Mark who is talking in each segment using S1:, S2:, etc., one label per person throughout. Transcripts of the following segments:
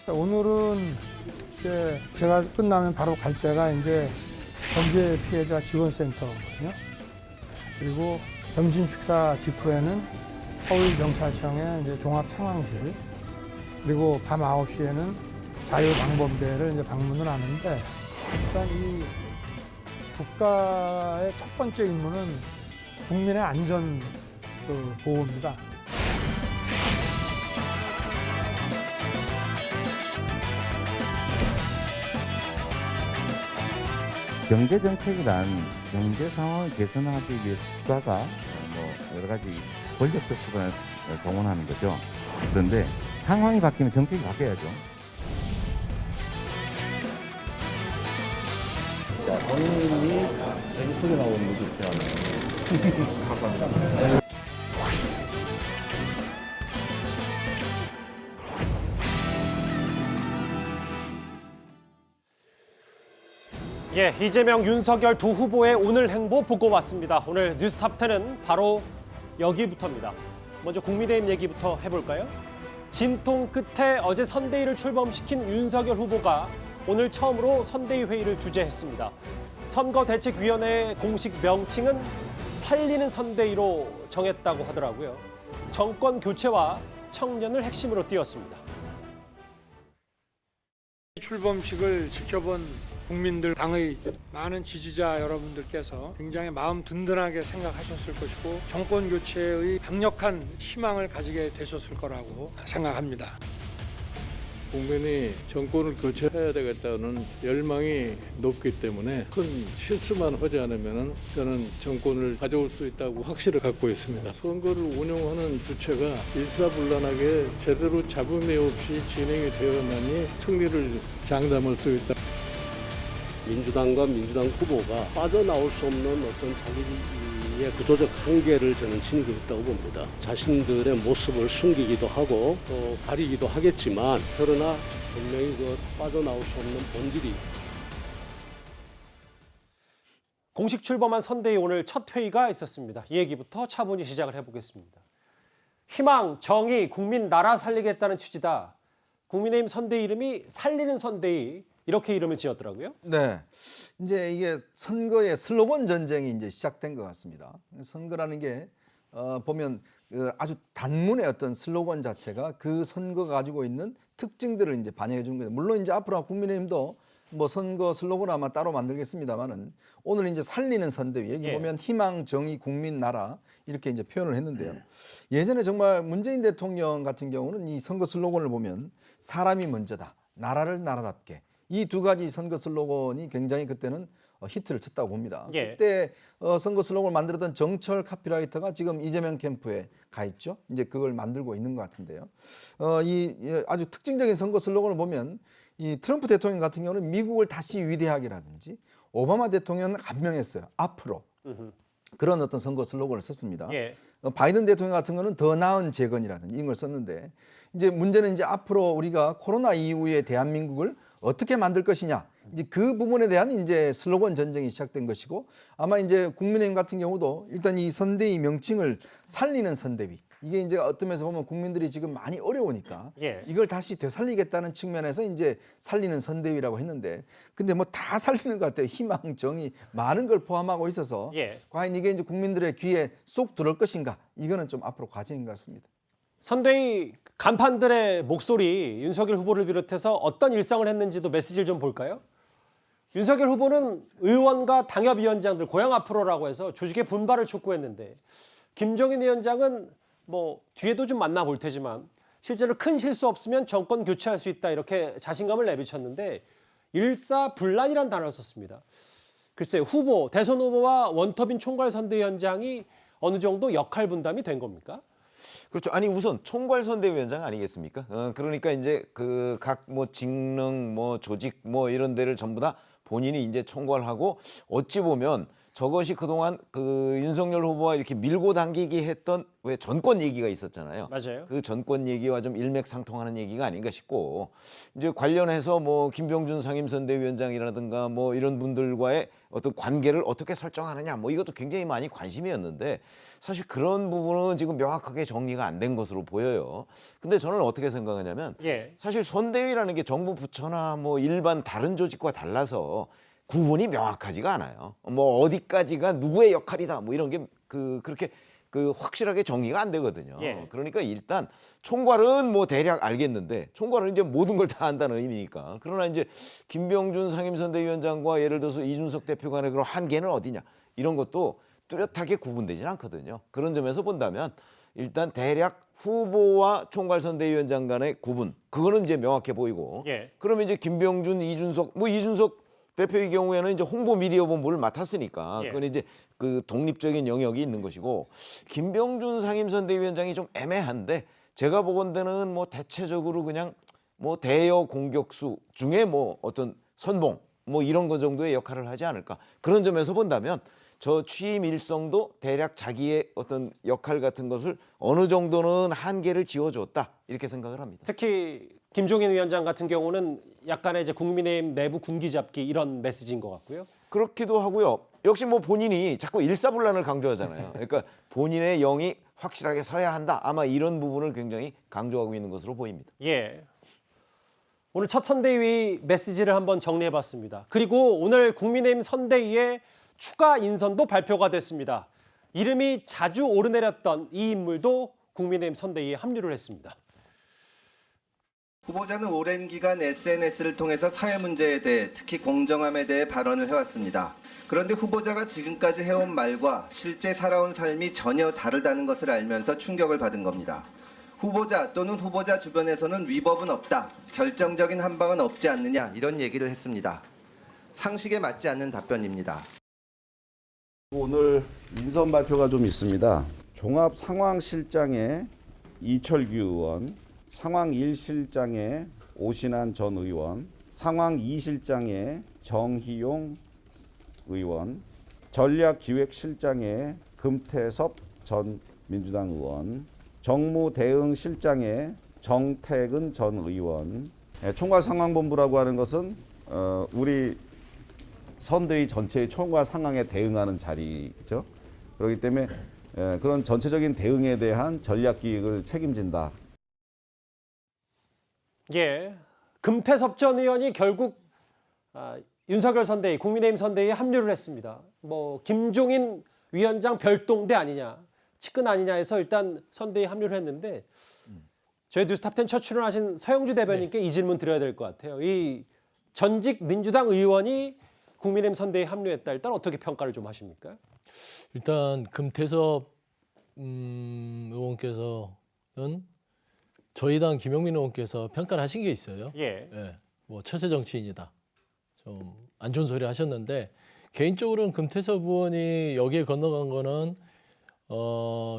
S1: 오늘은 이제 제가 끝나면 바로 갈 때가 이제 범죄 피해자 지원센터거든요. 그리고 점심 식사 직후에는 서울경찰청의 이제 종합상황실, 그리고 밤 9시에는 자유방범대를 이제 방문을 하는데, 일단 이 국가의 첫 번째 임무는 국민의 안전 보호입니다.
S2: 경제 정책이란 경제 상황을 개선하기 위해 국가가 여러 가지 권력적 수단을 동원하는 거죠. 그런데 상황이 바뀌면 정책이 바뀌어야죠.
S3: 본인이 앵콜이 나오는 모습 좋아하네요. 감사합니다.
S4: 예, 이재명, 윤석열 두 후보의 오늘 행보 보고 왔습니다. 오늘 뉴스탑10은 바로 여기부터입니다. 먼저 국민의힘 얘기부터 해볼까요? 진통 끝에 어제 선대위를 출범시킨 윤석열 후보가 오늘 처음으로 선대위 회의를 주재했습니다. 선거대책위원회의 공식 명칭은 살리는 선대위로 정했다고 하더라고요. 정권 교체와 청년을 핵심으로 띄웠습니다.
S1: 출범식을 지켜본 국민들, 당의 많은 지지자 여러분들께서 굉장히 마음 든든하게 생각하셨을 것이고 정권 교체의 강력한 희망을 가지게 되셨을 거라고 생각합니다.
S5: 국민이 정권을 교체해야 되겠다는 열망이 높기 때문에 큰 실수만 하지 않으면 저는 정권을 가져올 수 있다고 확신을 갖고 있습니다. 선거를 운영하는 주체가 일사불란하게 제대로 잡음이 없이 진행이 되어야만이 승리를 장담할 수 있다.
S6: 민주당과 민주당 후보가 빠져나올 수 없는 어떤 자기의 구조적 한계를 저는 지니고 있다고 봅니다. 자신들의 모습을 숨기기도 하고 또 가리기도 하겠지만 그러나 분명히 그 빠져나올 수 없는 본질이
S4: 공식 출범한 선대위 오늘 첫 회의가 있었습니다. 이 얘기부터 차분히 시작을 해보겠습니다. 희망, 정의, 국민, 나라 살리겠다는 취지다. 국민의힘 선대위 이름이 살리는 선대위, 이렇게 이름을 지었더라고요.
S7: 네, 이제 이게 선거의 슬로건 전쟁이 이제 시작된 것 같습니다. 선거라는 게 보면 아주 단문의 어떤 슬로건 자체가 그 선거가 가지고 있는 특징들을 이제 반영해 주는 거예요. 물론 이제 앞으로 국민의힘도 뭐 선거 슬로건 아마 따로 만들겠습니다만은 오늘 이제 살리는 선대위 여기 보면 희망, 정의, 국민, 나라 이렇게 이제 표현을 했는데요. 예전에 정말 문재인 대통령 같은 경우는 이 선거 슬로건을 보면 사람이 먼저다, 나라를 나라답게, 이 두 가지 선거 슬로건이 굉장히 그때는 히트를 쳤다고 봅니다. 그때 선거 슬로건을 만들었던 정철 카피라이터가 지금 이재명 캠프에 가 있죠. 이제 그걸 만들고 있는 것 같은데요. 이 아주 특징적인 선거 슬로건을 보면 이 트럼프 대통령 같은 경우는 미국을 다시 위대하게라든지, 오바마 대통령은 안명했어요. 앞으로. 그런 어떤 선거 슬로건을 썼습니다. 바이든 대통령 같은 경우는 더 나은 재건이라든지 이런 걸 썼는데, 이제 문제는 이제 앞으로 우리가 코로나 이후의 대한민국을 어떻게 만들 것이냐, 이제 그 부분에 대한 이제 슬로건 전쟁이 시작된 것이고, 아마 이제 국민의힘 같은 경우도 일단 이 선대위 명칭을 살리는 선대위, 이게 이제 어떤 면에서 보면 국민들이 지금 많이 어려우니까 이걸 다시 되살리겠다는 측면에서 이제 살리는 선대위라고 했는데, 근데 뭐 다 살리는 것 같아요. 희망, 정의, 많은 걸 포함하고 있어서 과연 이게 이제 국민들의 귀에 쏙 들어올 것인가, 이거는 좀 앞으로 과제인 것 같습니다.
S4: 선대위 간판들의 목소리, 윤석열 후보를 비롯해서 어떤 일상을 했는지도 메시지를 좀 볼까요? 윤석열 후보는 의원과 당협위원장들 고향 앞으로라고 해서 조직의 분발을 촉구했는데, 김종인 위원장은 뭐 뒤에도 좀 만나볼 테지만 실제로 큰 실수 없으면 정권 교체할 수 있다, 이렇게 자신감을 내비쳤는데 일사불란이란 단어를 썼습니다. 글쎄요, 후보, 대선 후보와 원터빈 총괄선대위원장이 어느 정도 역할 분담이 된 겁니까?
S8: 그렇죠. 아니 우선 총괄선대위원장 아니겠습니까? 그러니까 이제 그 각 뭐 직능, 뭐 조직, 뭐 이런 데를 전부 다 본인이 이제 총괄하고, 어찌 보면 저것이 그동안 그 윤석열 후보와 이렇게 밀고 당기기 했던 왜 전권 얘기가 있었잖아요.
S4: 맞아요.
S8: 그 전권 얘기와 좀 일맥상통하는 얘기가 아닌가 싶고 이제 관련해서 뭐 김병준 상임선대위원장이라든가 뭐 이런 분들과의 어떤 관계를 어떻게 설정하느냐 뭐 이것도 굉장히 많이 관심이었는데 사실 그런 부분은 지금 명확하게 정리가 안 된 것으로 보여요. 근데 저는 어떻게 생각하냐면
S4: 예.
S8: 사실 선대위라는 게 정부 부처나 뭐 일반 다른 조직과 달라서 구분이 명확하지가 않아요. 뭐 어디까지가 누구의 역할이다 뭐 이런 게 그렇게 확실하게 정리가 안 되거든요.
S4: 예.
S8: 그러니까 일단 총괄은 뭐 대략 알겠는데 총괄은 이제 모든 걸 다 안다는 의미니까. 그러나 이제 김병준 상임선대위원장과 예를 들어서 이준석 대표 간의 그런 한계는 어디냐 이런 것도 뚜렷하게 구분되지는 않거든요. 그런 점에서 본다면 일단 대략 후보와 총괄선대위원장 간의 구분 그거는 이제 명확해 보이고
S4: 예.
S8: 그러면 이제 김병준, 이준석 뭐 이준석 대표의 경우에는 이제 홍보 미디어 본부를 맡았으니까
S4: 예.
S8: 그건 이제 그 독립적인 영역이 있는 것이고 김병준 상임선대위원장이 좀 애매한데 제가 보건대는 뭐 대체적으로 그냥 뭐 대여 공격수 중에 뭐 어떤 선봉 뭐 이런 거 정도의 역할을 하지 않을까 그런 점에서 본다면 저 취임 일성도 대략 자기의 어떤 역할 같은 것을 어느 정도는 한계를 지어줬다 이렇게 생각을 합니다.
S4: 특히 김종인 위원장 같은 경우는 약간의 이제 국민의힘 내부 군기 잡기 이런 메시지인 것 같고요.
S8: 그렇기도 하고요. 역시 뭐 본인이 자꾸 일사불란을 강조하잖아요. 그러니까 본인의 영이 확실하게 서야 한다. 아마 이런 부분을 굉장히 강조하고 있는 것으로 보입니다.
S4: 예. 오늘 첫 선대위 메시지를 한번 정리해봤습니다. 그리고 오늘 국민의힘 선대위의 추가 인선도 발표가 됐습니다. 이름이 자주 오르내렸던 이 인물도 국민의힘 선대위에 합류를 했습니다.
S9: 후보자는 오랜 기간 SNS를 통해서 사회 문제에 대해 특히 공정함에 대해 발언을 해왔습니다. 그런데 후보자가 지금까지 해온 말과 실제 살아온 삶이 전혀 다르다는 것을 알면서 충격을 받은 겁니다. 후보자 또는 후보자 주변에서는 위법은 없다, 결정적인 한방은 없지 않느냐 이런 얘기를 했습니다. 상식에 맞지 않는 답변입니다.
S10: 오늘 인선 발표가 좀 있습니다. 종합상황실장에 이철규 의원, 상황 1실장에 오신환 전 의원, 상황 2실장에 정희용 의원, 전략기획실장에 금태섭 전 민주당 의원, 정무대응실장에 정태근 전 의원. 총괄상황본부라고 하는 것은 우리 선대위 전체의 총괄 상황에 대응하는 자리죠. 그렇기 때문에 그런 전체적인 대응에 대한 전략기획을 책임진다.
S4: 예, 금태섭 전 의원이 결국 윤석열 선대위, 국민의힘 선대위에 합류를 했습니다. 뭐 김종인 위원장 별동대 아니냐, 측근 아니냐 해서 일단 선대위에 합류를 했는데 저희 뉴스탑10 첫 출연하신 서영주 대변인께 이 질문 드려야 될 것 같아요. 이 전직 민주당 의원이 국민의힘 선대위에 합류했다. 일단 어떻게 평가를 좀 하십니까?
S5: 일단 금태섭 의원께서는 저희 당 김용민 의원께서 평가를 하신 게 있어요.
S4: 예.
S5: 예, 뭐 처세 정치인이다. 좀 안 좋은 소리 하셨는데 개인적으로는 금태섭 의원이 여기에 건너간 거는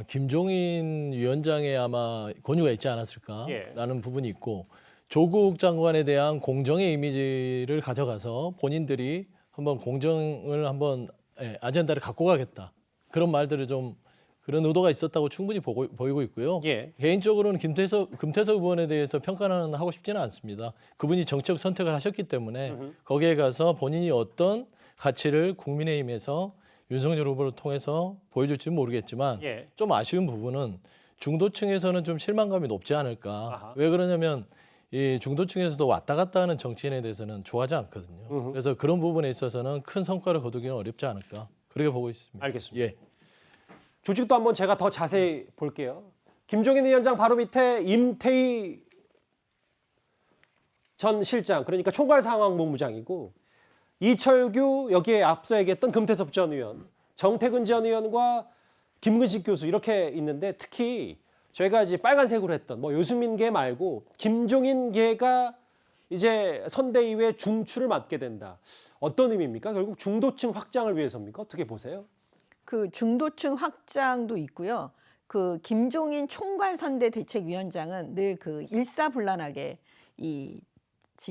S5: 김종인 위원장의 아마 권유가 있지 않았을까라는 부분이 있고 조국 장관에 대한 공정의 이미지를 가져가서 본인들이 한번 공정을 한번 아젠다를 갖고 가겠다. 그런 말들을 좀 그런 의도가 있었다고 충분히 보이고 있고요.
S4: 예.
S5: 개인적으로는 금태섭 의원에 대해서 평가는 하고 싶지는 않습니다. 그분이 정책 선택을 하셨기 때문에 거기에 가서 본인이 어떤 가치를 국민의힘에서 윤석열 후보를 통해서 보여줄지는 모르겠지만
S4: 예.
S5: 좀 아쉬운 부분은 중도층에서는 좀 실망감이 높지 않을까.
S4: 아하.
S5: 왜 그러냐면 이 중도층에서도 왔다 갔다 하는 정치인에 대해서는 좋아하지 않거든요. 그래서 그런 부분에 있어서는 큰 성과를 거두기는 어렵지 않을까. 그렇게 보고 있습니다.
S4: 알겠습니다.
S5: 예.
S4: 조직도 한번 제가 더 자세히 볼게요. 김종인 위원장 바로 밑에 임태희 전 실장, 그러니까 총괄상황본부장이고 이철규, 여기에 앞서 얘기했던 금태섭 전 의원, 정태근 전 의원과 김근식 교수 이렇게 있는데 특히 저희가 이제 빨간색으로 했던 뭐 유승민계 말고 김종인계가 이제 선대위의 중추를 맡게 된다. 어떤 의미입니까? 결국 중도층 확장을 위해서입니까? 어떻게 보세요?
S11: 그 중도층 확장도 있고요. 그 김종인 총괄선대대책위원장은 늘 그 일사불란하게 이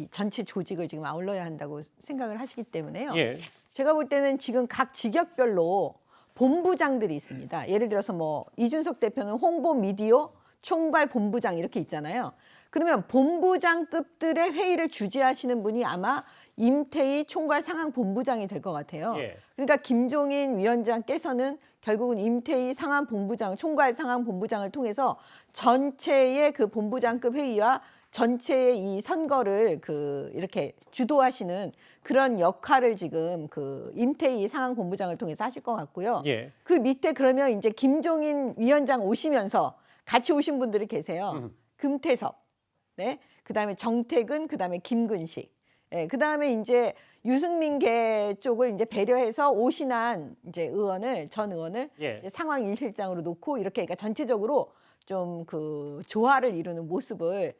S11: 전체 조직을 지금 아울러야 한다고 생각을 하시기 때문에요.
S4: 예.
S11: 제가 볼 때는 지금 각 직역별로 본부장들이 있습니다. 예를 들어서 뭐 이준석 대표는 홍보 미디어 총괄 본부장 이렇게 있잖아요. 그러면 본부장급들의 회의를 주재하시는 분이 아마 임태희 총괄 상황 본부장이 될 것 같아요.
S4: 예.
S11: 그러니까 김종인 위원장께서는 결국은 임태희 상황 본부장, 총괄 상황 본부장을 통해서 전체의 그 본부장급 회의와 전체의 이 선거를 이렇게 주도하시는 그런 역할을 지금 임태희 상황 본부장을 통해서 하실 것 같고요.
S4: 예.
S11: 그 밑에 그러면 이제 김종인 위원장 오시면서 같이 오신 분들이 계세요. 금태섭, 네, 그다음에 정태근, 그다음에 김근식, 예, 그다음에 이제 유승민계 쪽을 이제 배려해서 오신한 이제 전 의원을
S4: 예.
S11: 이제 상황 1실장으로 놓고 이렇게 그러니까 전체적으로 좀 조화를 이루는 모습을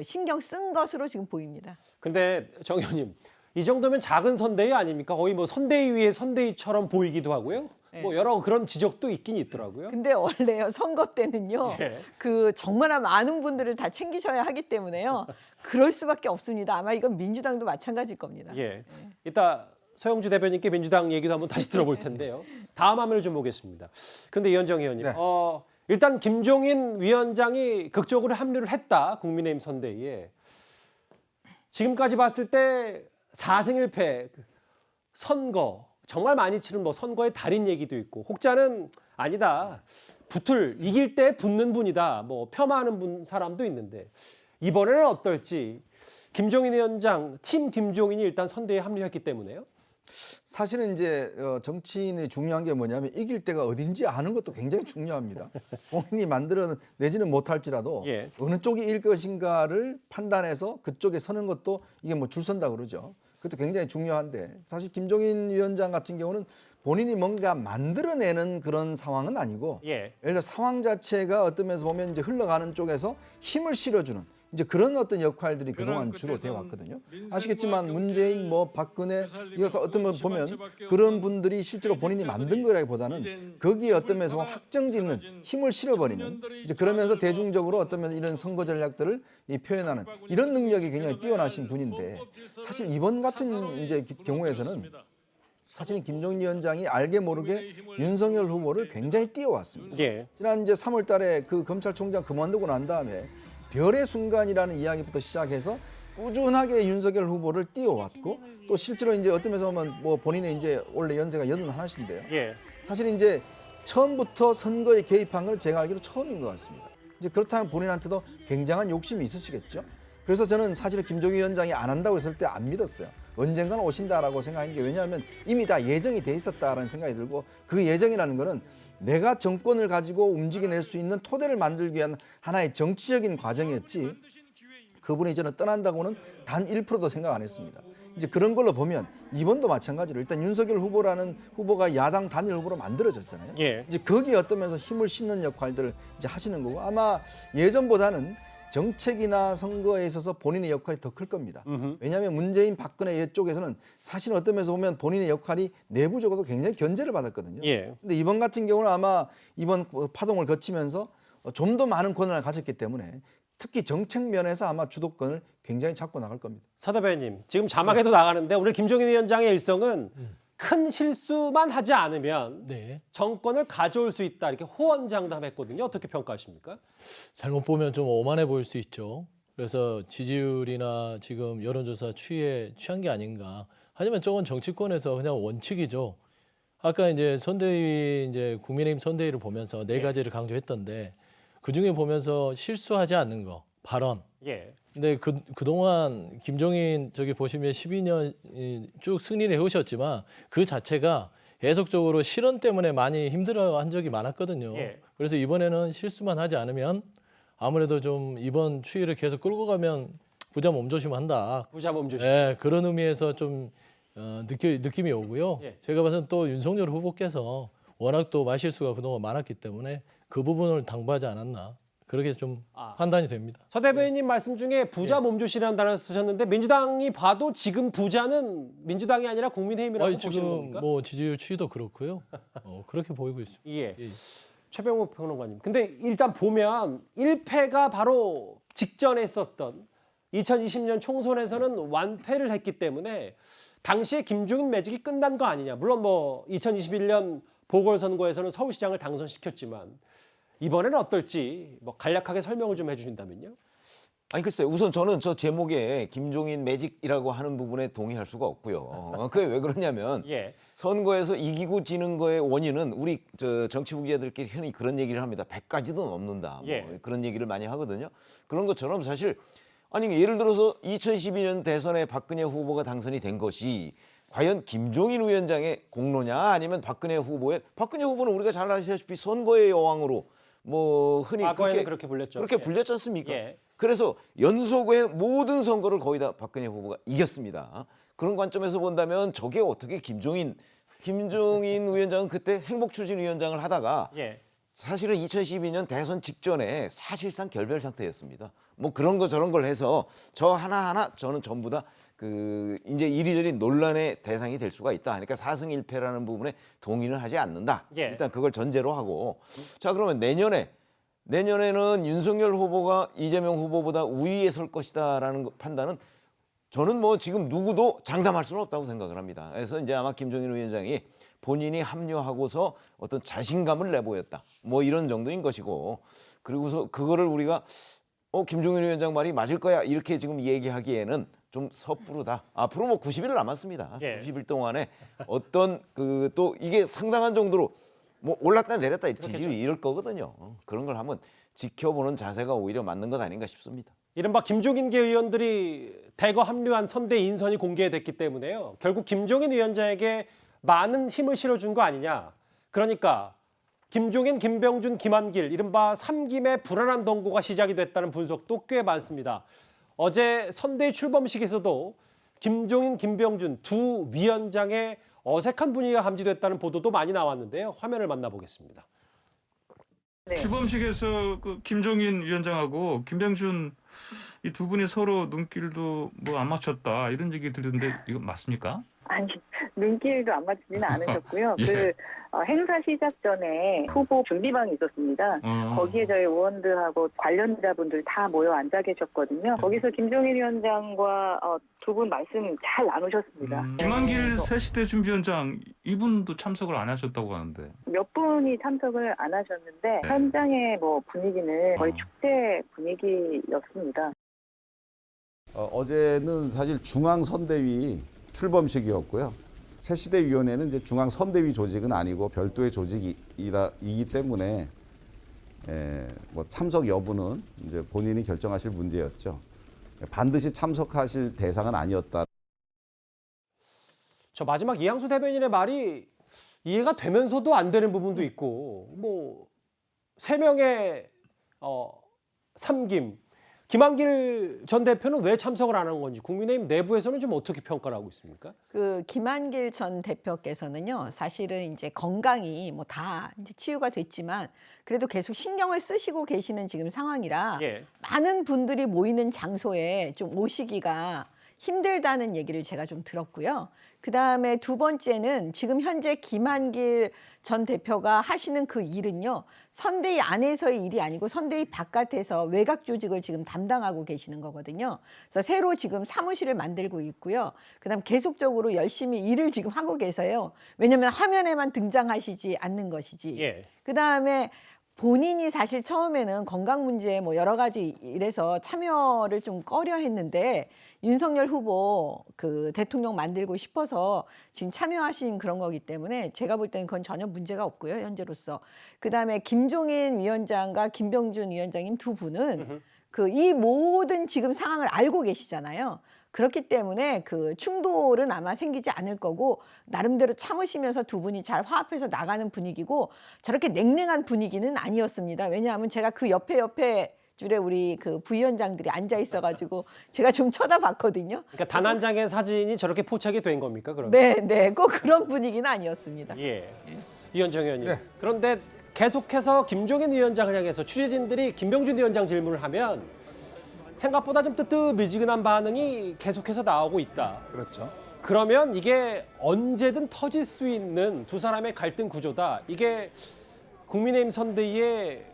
S11: 신경 쓴 것으로 지금 보입니다.
S4: 근데 정 의원님, 이 정도면 작은 선대위 아닙니까? 거의 뭐 선대위 위에 선대위처럼 보이기도 하고요.
S11: 네.
S4: 뭐 여러 그런 지적도 있긴 있더라고요.
S11: 근데 원래요 선거 때는요
S4: 예.
S11: 정말 많은 분들을 다 챙기셔야 하기 때문에요 그럴 수밖에 없습니다. 아마 이건 민주당도 마찬가지일 겁니다.
S4: 예. 이따 서영주 대변인께 민주당 얘기도 한번 다시 들어볼 텐데요. 다음 화면을 좀 보겠습니다. 그런데 이현정 의원님,
S7: 네.
S4: 일단 김종인 위원장이 극적으로 합류를 했다. 국민의힘 선대위에. 지금까지 봤을 때 4승 1패 선거 정말 많이 치른 뭐 선거의 달인 얘기도 있고 혹자는 아니다. 이길 때 붙는 분이다. 뭐 폄하하는 사람도 있는데 이번에는 어떨지 김종인 위원장 팀 김종인이 일단 선대위에 합류했기 때문에요.
S7: 사실은 이제 정치인의 중요한 게 뭐냐면 이길 때가 어딘지 아는 것도 굉장히 중요합니다. 본인이 만들어 내지는 못할지라도
S4: 예.
S7: 어느 쪽이 이길 것인가를 판단해서 그쪽에 서는 것도 이게 뭐 줄 선다 그러죠. 그것도 굉장히 중요한데 사실 김종인 위원장 같은 경우는 본인이 뭔가 만들어내는 그런 상황은 아니고
S4: 예.
S7: 예를 들어 상황 자체가 어떤 면에서 보면 이제 흘러가는 쪽에서 힘을 실어주는 이제 그런 어떤 역할들이 그동안 주로 되어 왔거든요. 아시겠지만 문재인, 뭐 박근혜 이어서 어떤 면 보면 그런 분들이 실제로 본인이 만든 거라기보다는 거기에 어떤 면에서 확정짓는 힘을 실어버리는 이제 그러면서 대중적으로 어떤 면 이런 선거 전략들을 표현하는 이런 능력이 굉장히 뛰어나신 분인데 사실 이번 같은 이제 경우에서는 사실은 김종인 위원장이 알게 모르게 윤석열 후보를 굉장히 띄워왔습니다.
S4: 예.
S7: 지난 이제 3월 달에 그 검찰총장 그만두고 난 다음에 별의 순간이라는 이야기부터 시작해서 꾸준하게 윤석열 후보를 띄워왔고 또 실제로 이제 어떤 면에서 보면 뭐 본인의 이제 원래 연세가 81인데요.
S4: 예.
S7: 사실 이제 처음부터 선거에 개입한 건 제가 알기로 처음인 것 같습니다. 이제 그렇다면 본인한테도 굉장한 욕심이 있으시겠죠. 그래서 저는 사실 김종인 위원장이 안 한다고 했을 때 안 믿었어요. 언젠가는 오신다라고 생각한 게 왜냐하면 이미 다 예정이 돼 있었다라는 생각이 들고 그 예정이라는 거는 내가 정권을 가지고 움직여낼 수 있는 토대를 만들기 위한 하나의 정치적인 과정이었지 그분이 저는 떠난다고는 단 1%도 생각 안 했습니다. 이제 그런 걸로 보면 이번도 마찬가지로 일단 윤석열 후보라는 후보가 야당 단일 후보로 만들어졌잖아요.
S4: 예.
S7: 이제 거기에 어떤 면에서 힘을 싣는 역할들을 이제 하시는 거고 아마 예전보다는 정책이나 선거에 있어서 본인의 역할이 더 클 겁니다. 왜냐하면 문재인, 박근혜 이쪽에서는 사실 어떤 면에서 보면 본인의 역할이 내부적으로도 굉장히 견제를 받았거든요.
S4: 예.
S7: 근데 이번 같은 경우는 아마 이번 파동을 거치면서 좀 더 많은 권한을 가졌기 때문에 특히 정책 면에서 아마 주도권을 굉장히 잡고 나갈 겁니다.
S4: 사 대변인, 지금 자막에도 나가는데 오늘 김종인 위원장의 일성은 큰 실수만 하지 않으면
S3: 네.
S4: 정권을 가져올 수 있다 이렇게 호언장담했거든요. 어떻게 평가하십니까?
S3: 잘못 보면 좀 오만해 보일 수 있죠. 그래서 지지율이나 지금 여론조사 취에 취한 게 아닌가. 하지만 저건 정치권에서 그냥 원칙이죠. 아까 이제 선대위 이제 국민의힘 선대위를 보면서 네 가지를 강조했던데 그 중에 보면서 실수하지 않는 거 발언.
S4: 예.
S3: 근데 그동안 김종인 저기 보시면 12년 쭉 승리를 해오셨지만 그 자체가 계속적으로 실언 때문에 많이 힘들어한 적이 많았거든요.
S4: 예.
S3: 그래서 이번에는 실수만 하지 않으면 아무래도 좀 이번 추이를 계속 끌고 가면 부자 몸조심한다.
S4: 부자 몸조심.
S3: 예, 그런 의미에서 좀 느낌이 오고요.
S4: 예.
S3: 제가 봐서는 또 윤석열 후보께서 워낙 또 말실수가 그동안 많았기 때문에 그 부분을 당부하지 않았나. 그렇게 좀 판단이 됩니다.
S4: 서 대변인님 말씀 중에 부자 몸조심이라는 단어를 쓰셨는데 민주당이 봐도 지금 부자는 민주당이 아니라 국민의힘이라고 보시는
S3: 지금
S4: 겁니까?
S3: 뭐 지지율 추이도 그렇고요. 그렇게 보이고 있습니다.
S4: 예.
S3: 예.
S4: 최병호 평론가님. 근데 일단 보면 1패가 바로 직전에 있었던 2020년 총선에서는 완패를 했기 때문에 당시에 김종인 매직이 끝난 거 아니냐. 물론 뭐 2021년 보궐선거에서는 서울시장을 당선시켰지만 이번에는 어떨지 뭐 간략하게 설명을 좀 해주신다면요.
S8: 아니 글쎄요. 우선 저는 저 제목에 김종인 매직이라고 하는 부분에 동의할 수가 없고요. 그게 왜 그러냐면
S4: 예.
S8: 선거에서 이기고 지는 거의 원인은 우리 정치부 기자들끼리 흔히 그런 얘기를 합니다. 100가지도 넘는다.
S4: 예.
S8: 뭐 그런 얘기를 많이 하거든요. 그런 것처럼 사실 아니 예를 들어서 2012년 대선에 박근혜 후보가 당선이 된 것이 과연 김종인 위원장의 공로냐 아니면 박근혜 후보는 우리가 잘 아시다시피 선거의 여왕으로 뭐 흔히
S4: 과거에는 그렇게 불렸죠.
S8: 그렇게
S4: 예.
S8: 불렸지 않습니까?
S4: 예.
S8: 그래서 연속의 모든 선거를 거의 다 박근혜 후보가 이겼습니다. 그런 관점에서 본다면 저게 어떻게 김종인 위원장은 그때 행복추진위원장을 하다가
S4: 예.
S8: 사실은 2012년 대선 직전에 사실상 결별 상태였습니다. 뭐 그런 거 저런 걸 해서 저 하나하나 저는 전부 다 이제 이리저리 논란의 대상이 될 수가 있다. 그러니까 4승 1패라는 부분에 동의는 하지 않는다.
S4: 예.
S8: 일단 그걸 전제로 하고 자 그러면 내년에는 윤석열 후보가 이재명 후보보다 우위에 설 것이다라는 판단은 저는 뭐 지금 누구도 장담할 수는 없다고 생각을 합니다. 그래서 이제 아마 김종인 위원장이 본인이 합류하고서 어떤 자신감을 내보였다. 뭐 이런 정도인 것이고 그리고서 그거를 우리가 김종인 위원장 말이 맞을 거야 이렇게 지금 얘기하기에는 좀 섣부르다. 앞으로 뭐 90일 남았습니다.
S4: 예.
S8: 90일 동안에 어떤 또 이게 상당한 정도로 뭐 올랐다 내렸다 지지율이 이럴 거거든요. 그런 걸 한번 지켜보는 자세가 오히려 맞는 것 아닌가 싶습니다.
S4: 이른바 김종인계 의원들이 대거 합류한 선대 인선이 공개됐기 때문에요. 결국 김종인 위원장에게 많은 힘을 실어준 거 아니냐. 그러니까 김종인, 김병준, 김한길 이른바 3김의 불안한 동고가 시작이 됐다는 분석도 꽤 많습니다. 어제 선대위 출범식에서도 김종인, 김병준 두 위원장의 어색한 분위기가 감지됐다는 보도도 많이 나왔는데요. 화면을 만나보겠습니다.
S12: 출범식에서 김종인 위원장하고 김병준 이 두 분이 서로 눈길도 뭐 안 맞췄다 이런 얘기 들었는데 이거 맞습니까?
S13: 아니, 눈길도 안 맞지는 않으셨고요.
S12: 예.
S13: 행사 시작 전에 후보 준비방이 있었습니다. 거기에 저희 의원들하고 관련자분들 다 모여 앉아 계셨거든요. 거기서 김종인 위원장과 두 분 말씀 잘 나누셨습니다.
S12: 김한길 새시대 준비위원장 이분도 참석을 안 하셨다고 하는데.
S13: 몇 분이 참석을 안 하셨는데 현장의 뭐 분위기는 거의 축제 분위기였습니다.
S10: 어제는 사실 중앙선대위 출범식이었고요. 새시대위원회는 이제 중앙선대위 조직은 아니고 별도의 조직이기 때문에 뭐 참석 여부는 이제 본인이 결정하실 문제였죠. 반드시 참석하실 대상은 아니었다.
S4: 저 마지막 이항수 대변인의 말이 이해가 되면서도 안 되는 부분도 있고 뭐 3명의 3김 김한길 전 대표는 왜 참석을 안 한 건지 국민의힘 내부에서는 좀 어떻게 평가를 하고 있습니까?
S11: 그 김한길 전 대표께서는요, 사실은 이제 건강이 뭐 다 이제 치유가 됐지만 그래도 계속 신경을 쓰시고 계시는 지금 상황이라
S4: 예.
S11: 많은 분들이 모이는 장소에 좀 오시기가 힘들다는 얘기를 제가 좀 들었고요. 그다음에 두 번째는 지금 현재 김한길 전 대표가 하시는 그 일은요, 선대위 안에서의 일이 아니고 선대위 바깥에서 외곽 조직을 지금 담당하고 계시는 거거든요. 그래서 새로 지금 사무실을 만들고 있고요. 그다음 계속적으로 열심히 일을 지금 하고 계세요. 왜냐하면 화면에만 등장하시지 않는 것이지.
S4: 예.
S11: 그다음에 본인이 사실 처음에는 건강 문제 뭐 여러 가지 이래서 참여를 좀 꺼려 했는데 윤석열 후보 그 대통령 만들고 싶어서 지금 참여하신 그런 거기 때문에 제가 볼 때는 그건 전혀 문제가 없고요, 현재로서. 그다음에 김종인 위원장과 김병준 위원장님 두 분은 그 이 모든 지금 상황을 알고 계시잖아요. 그렇기 때문에 그 충돌은 아마 생기지 않을 거고 나름대로 참으시면서 두 분이 잘 화합해서 나가는 분위기고 저렇게 냉랭한 분위기는 아니었습니다. 왜냐하면 제가 그 옆에 줄에 우리 그 부위원장들이 앉아 있어가지고 제가 좀 쳐다봤거든요.
S4: 그러니까 단 한 장의 사진이 저렇게 포착이 된 겁니까? 그러면?
S11: 네, 꼭 그런 분위기는 아니었습니다.
S4: 예. 이현정 의원님.
S7: 네.
S4: 그런데 계속해서 김종인 위원장을 향해서 취재진들이 김병준 위원장 질문을 하면 생각보다 좀 뜨뜻미지근한 반응이 계속해서 나오고 있다.
S7: 그렇죠.
S4: 그러면 이게 언제든 터질 수 있는 두 사람의 갈등 구조다. 이게 국민의힘 선대위에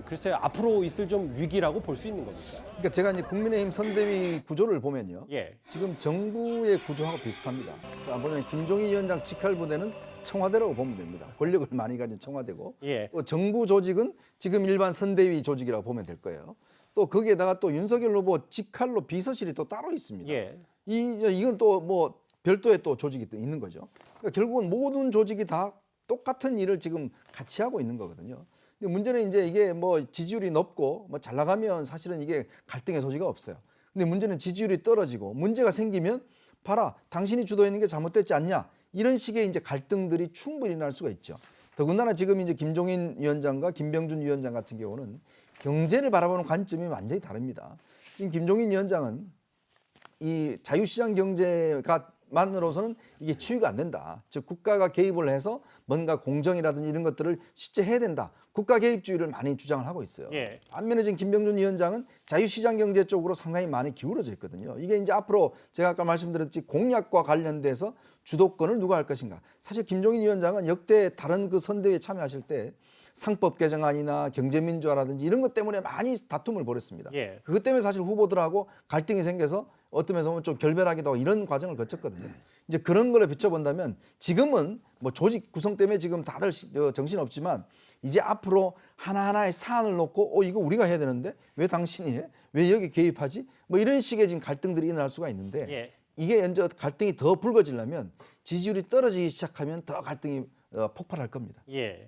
S4: 글쎄요, 앞으로 있을 좀 위기라고 볼 수 있는 겁니까?
S7: 그러니까 제가 이제 국민의힘 선대위 구조를 보면요.
S4: 예.
S7: 지금 정부의 구조하고 비슷합니다. 그러니까 보면 김종인 위원장 직할부대는 청와대라고 보면 됩니다. 권력을 많이 가진 청와대고
S4: 예.
S7: 또 정부 조직은 지금 일반 선대위 조직이라고 보면 될 거예요. 또 거기에다가 또 윤석열 후보 직할로 비서실이 또 따로 있습니다.
S4: 예.
S7: 이건 또 뭐 별도의 또 조직이 또 있는 거죠. 그러니까 결국은 모든 조직이 다 똑같은 일을 지금 같이 하고 있는 거거든요. 근데 문제는 이제 이게 뭐 지지율이 높고 뭐 잘 나가면 사실은 이게 갈등의 소지가 없어요. 근데 문제는 지지율이 떨어지고 문제가 생기면 봐라, 당신이 주도했는 게 잘못됐지 않냐, 이런 식의 이제 갈등들이 충분히 날 수가 있죠. 더군다나 지금 이제 김종인 위원장과 김병준 위원장 같은 경우는 경제를 바라보는 관점이 완전히 다릅니다. 지금 김종인 위원장은 이 자유시장 경제가 만으로서는 이게 추이가 안 된다. 즉 국가가 개입을 해서 뭔가 공정이라든지 이런 것들을 실제 해야 된다. 국가 개입주의를 많이 주장을 하고 있어요.
S4: 예.
S7: 반면에 지금 김병준 위원장은 자유시장 경제 쪽으로 상당히 많이 기울어져 있거든요. 이게 이제 앞으로 제가 아까 말씀드렸듯이 공약과 관련돼서 주도권을 누가 할 것인가. 사실 김종인 위원장은 역대 다른 그 선대위에 참여하실 때 상법 개정안이나 경제민주화라든지 이런 것 때문에 많이 다툼을 벌였습니다.
S4: 예.
S7: 그것 때문에 사실 후보들하고 갈등이 생겨서 어떤 면에서 보면 좀 결별하기도 하고 이런 과정을 거쳤거든요. 이제 그런 걸로 비춰본다면 지금은 뭐 조직 구성 때문에 지금 다들 정신없지만 이제 앞으로 하나하나의 사안을 놓고 이거 우리가 해야 되는데 왜 당신이 해? 왜 여기 개입하지? 뭐 이런 식의 지금 갈등들이 일어날 수가 있는데
S4: 예.
S7: 이게 이제 갈등이 더 불거지려면 지지율이 떨어지기 시작하면 더 갈등이 폭발할 겁니다.
S4: 예.